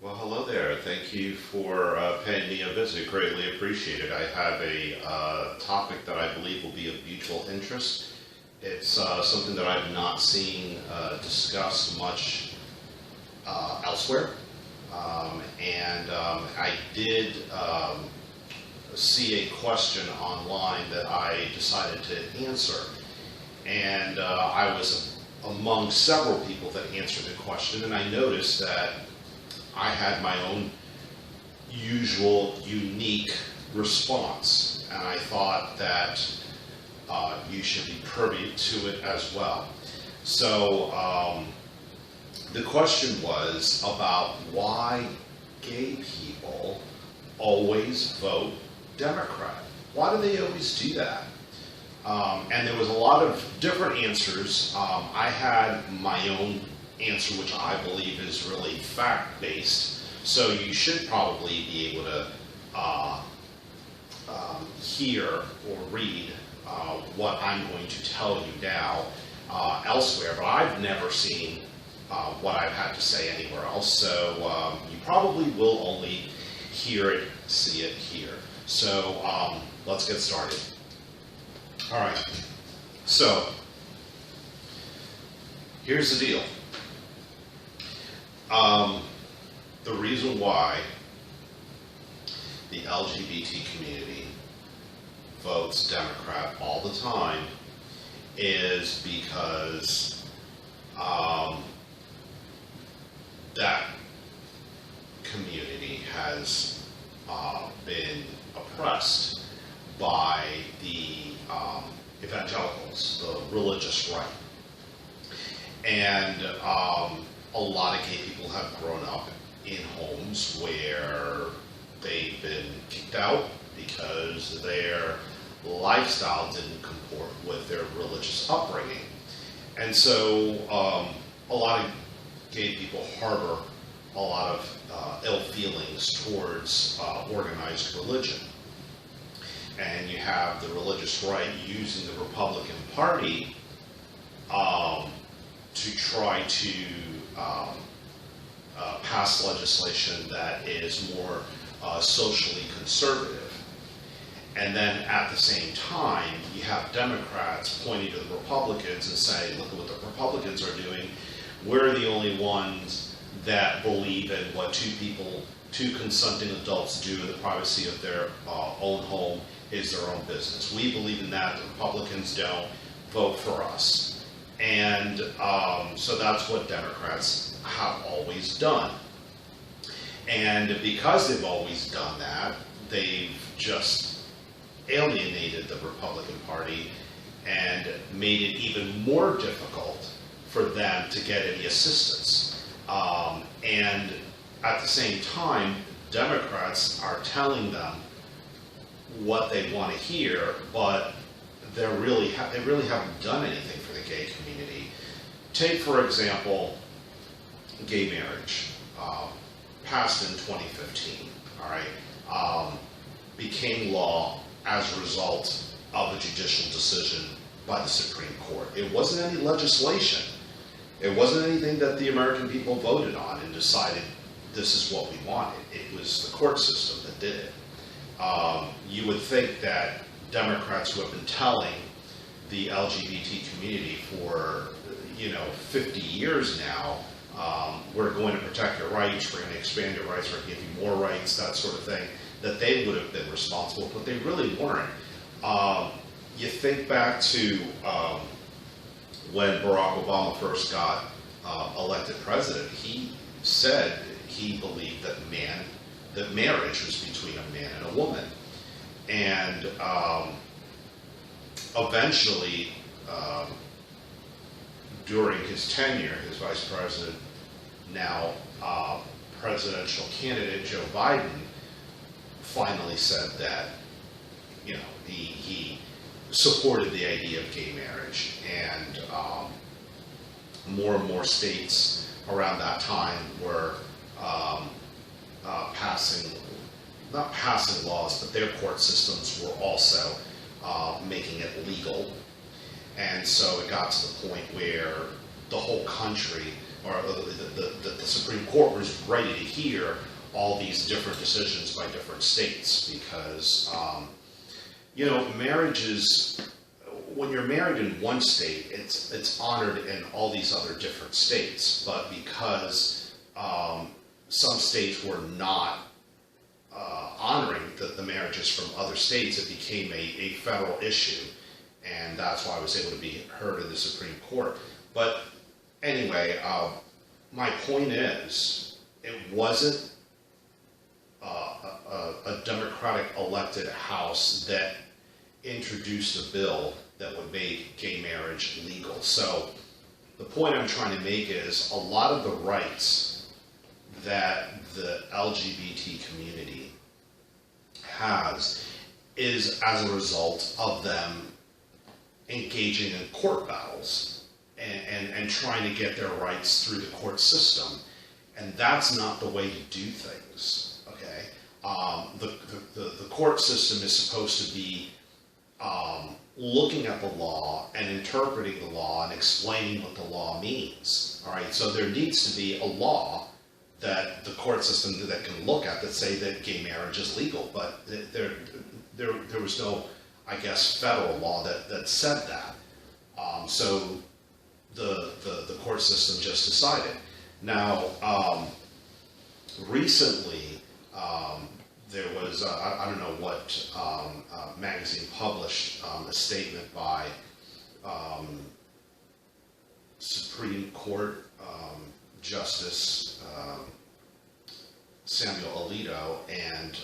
Well, hello there. Thank you for paying me a visit. Greatly appreciated. I have a topic that I believe will be of mutual interest. It's something that I've not seen discussed much elsewhere. I did see a question online that I decided to answer. And I was among several people that answered the question, and I noticed that I had my own usual, unique response, and I thought that you should be privy to it as well. So the question was about why gay people always vote Democrat. Why do they always do that? And there was a lot of different answers. I had my own answer, which I believe is really fact-based. So you should probably be able to hear or read what I'm going to tell you now elsewhere, but I've never seen what I've had to say anywhere else. So you probably will only hear it, see it here. So let's get started. All right. So here's the deal. The reason why the LGBT community votes Democrat all the time is because that community has been oppressed by the evangelicals, the religious right. And a lot of gay people have grown up in homes where they've been kicked out because their lifestyle didn't comport with their religious upbringing. And so a lot of gay people harbor a lot of ill feelings towards organized religion. And you have the religious right using the Republican Party to try to pass legislation that is more socially conservative. And then at the same time, you have Democrats pointing to the Republicans and saying, look at what the Republicans are doing. We're the only ones that believe in what two consenting adults do in the privacy of their own home is their own business. We believe in that. The Republicans don't. Vote for us. And so that's what Democrats have always done. And because they've always done that, they've just alienated the Republican Party and made it even more difficult for them to get any assistance. And at the same time, Democrats are telling them what they want to hear, but they really haven't done anything for the gay community. Take, for example, gay marriage, passed in 2015, all right, became law as a result of a judicial decision by the Supreme Court. It wasn't any legislation. It wasn't anything that the American people voted on and decided this is what we wanted. It was the court system that did it. You would think that Democrats who have been telling the LGBT community for 50 years now, we're going to protect your rights, we're going to expand your rights, we're going to give you more rights, that sort of thing, that they would have been responsible, but they really weren't. You think back to when Barack Obama first got elected president, he said he believed that marriage was between a man and a woman. And eventually, during his tenure, his vice president, now presidential candidate Joe Biden, finally said that, he supported the idea of gay marriage. And more states around that time were not passing laws, but their court systems were also making it legal. And so it got to the point where the whole country or the Supreme Court was ready to hear all these different decisions by different states, because, you know, when you're married in one state, it's honored in all these other different states, but because some states were not honoring the marriages from other states, it became a federal issue, and that's why I was able to be heard in the Supreme Court. But anyway, my point is, it wasn't a Democratic elected House that introduced a bill that would make gay marriage legal. So the point I'm trying to make is, a lot of the rights that the LGBT community has is as a result of them engaging in court battles and trying to get their rights through the court system. And that's not the way to do things, okay? The court system is supposed to be looking at the law and interpreting the law and explaining what the law means, all right? So there needs to be a law that the court system that can look at that say that gay marriage is legal, but there was no, I guess, federal law that said that. So the court system just decided. Now, recently, there was, I don't know what magazine published a statement by Supreme Court Justice Samuel Alito and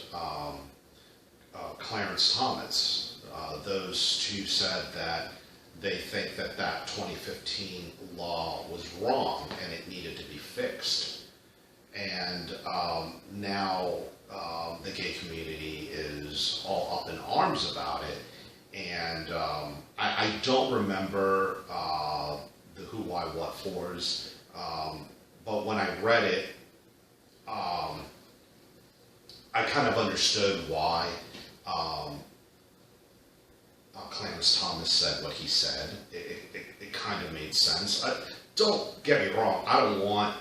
Clarence Thomas. Those two said that they think that 2015 law was wrong and it needed to be fixed. And now the gay community is all up in arms about it. And I don't remember the who, why, what fors, but when I read it, I kind of understood why Clarence Thomas said what he said. It kind of made sense. Don't get me wrong, I don't want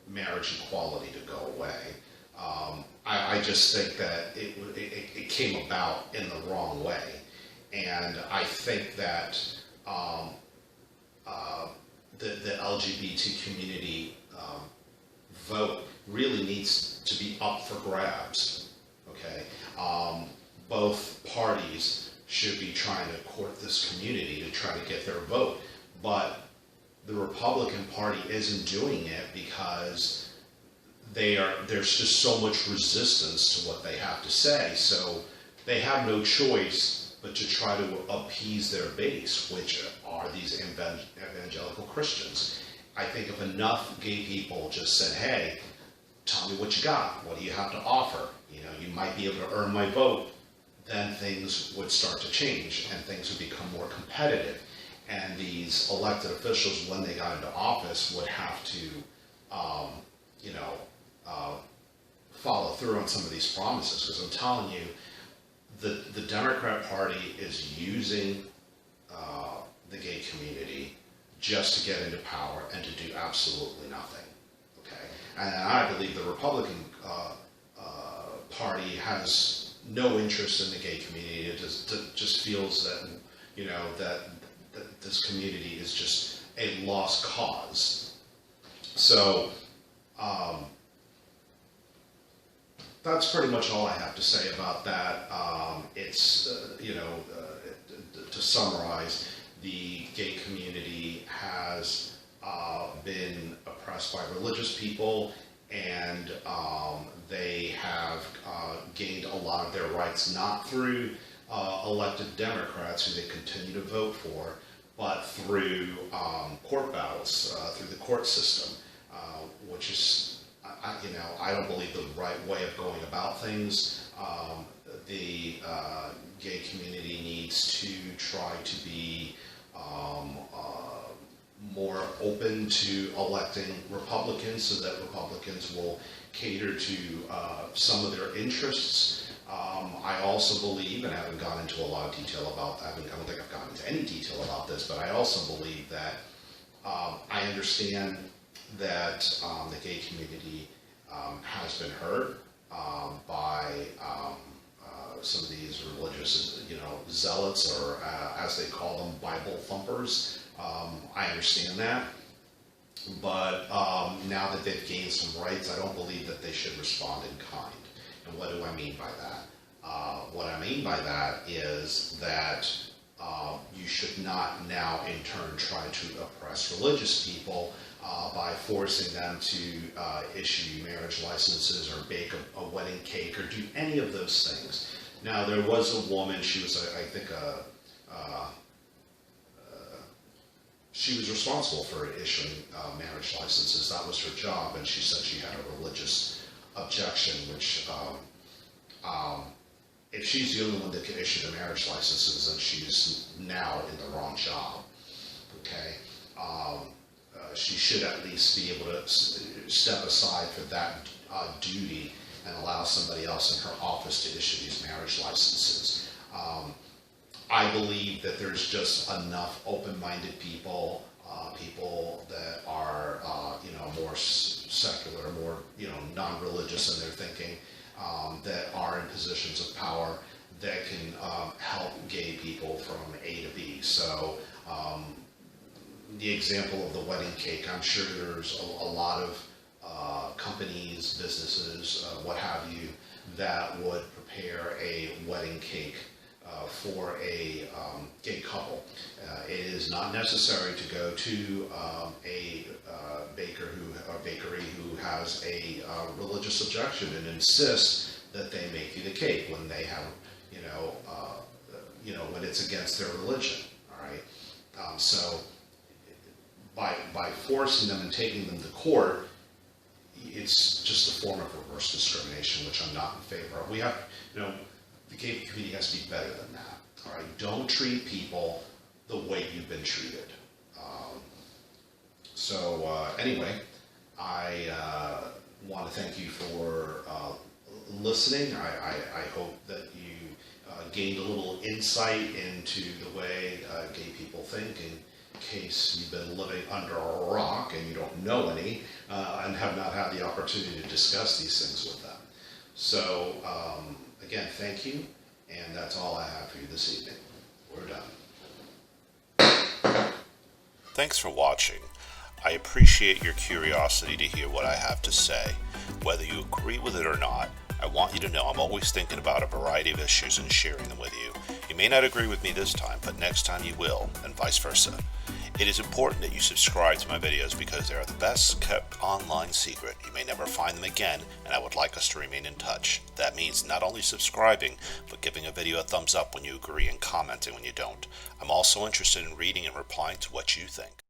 marriage equality to go away. I just think that it came about in the wrong way. And I think that the LGBT community vote really needs to be up for grabs, okay? Both parties should be trying to court this community to try to get their vote, but the Republican Party isn't doing it because there's just so much resistance to what they have to say, so they have no choice but to try to appease their base, which are these evangelical Christians. I think if enough gay people just said, hey, tell me what you got, what do you have to offer, you know, you might be able to earn my vote, then things would start to change and things would become more competitive. And these elected officials, when they got into office, would have to, you know, follow through on some of these promises. Because I'm telling you, the Democrat Party is using the gay community just to get into power and to do absolutely nothing. Okay, and I believe the Republican Party has no interest in the gay community. It just feels that, you know, that this community is just a lost cause. So that's pretty much all I have to say about that. You know, to summarize, the gay community has been oppressed by religious people, and they have gained a lot of their rights not through elected Democrats who they continue to vote for, but through court battles, through the court system, which is, you know, I don't believe the right way of going about things. The gay community needs to try to be more open to electing Republicans so that Republicans will cater to some of their interests. I also believe, and I haven't gone into a lot of detail about that, I don't think I've gone into any detail about this, but I also believe that I understand that the gay community has been hurt by some of these religious, zealots, or as they call them, Bible thumpers. I understand that. But now that they've gained some rights, I don't believe that they should respond in kind. And what do I mean by that? What I mean by that is that you should not now in turn try to oppress religious people by forcing them to issue marriage licenses or bake a wedding cake or do any of those things. Now, there was a woman, she was, I think, she was responsible for issuing marriage licenses. That was her job, and she said she had a religious objection, which, if she's the only one that can issue the marriage licenses, then she's now in the wrong job, okay? She should at least be able to step aside for that duty and allow somebody else in her office to issue these marriage licenses. I believe that there's just enough open-minded people, people that are, more secular, more, non-religious in their thinking, that are in positions of power that can help gay people from A to B. So the example of the wedding cake, I'm sure there's a lot of companies, businesses, what have you, that would prepare a wedding cake for a gay couple. It is not necessary to go to a bakery who has a religious objection and insist that they make you the cake when they have, when it's against their religion. All right. So by forcing them and taking them to court, it's just a form of reverse discrimination, which I'm not in favor of. We have, the gay community has to be better than that. All right, don't treat people the way you've been treated. Anyway, I want to thank you for listening. I hope that you gained a little insight into the way gay people think, in case you've been living under a rock and you don't know any and have not had the opportunity to discuss these things with them. So, again, thank you, and that's all I have for you this evening. We're done. Thanks for watching. I appreciate your curiosity to hear what I have to say. Whether you agree with it or not, I want you to know I'm always thinking about a variety of issues and sharing them with you. You may not agree with me this time, but next time you will, and vice versa. It is important that you subscribe to my videos because they are the best kept online secret. You may never find them again, and I would like us to remain in touch. That means not only subscribing, but giving a video a thumbs up when you agree and commenting when you don't. I'm also interested in reading and replying to what you think.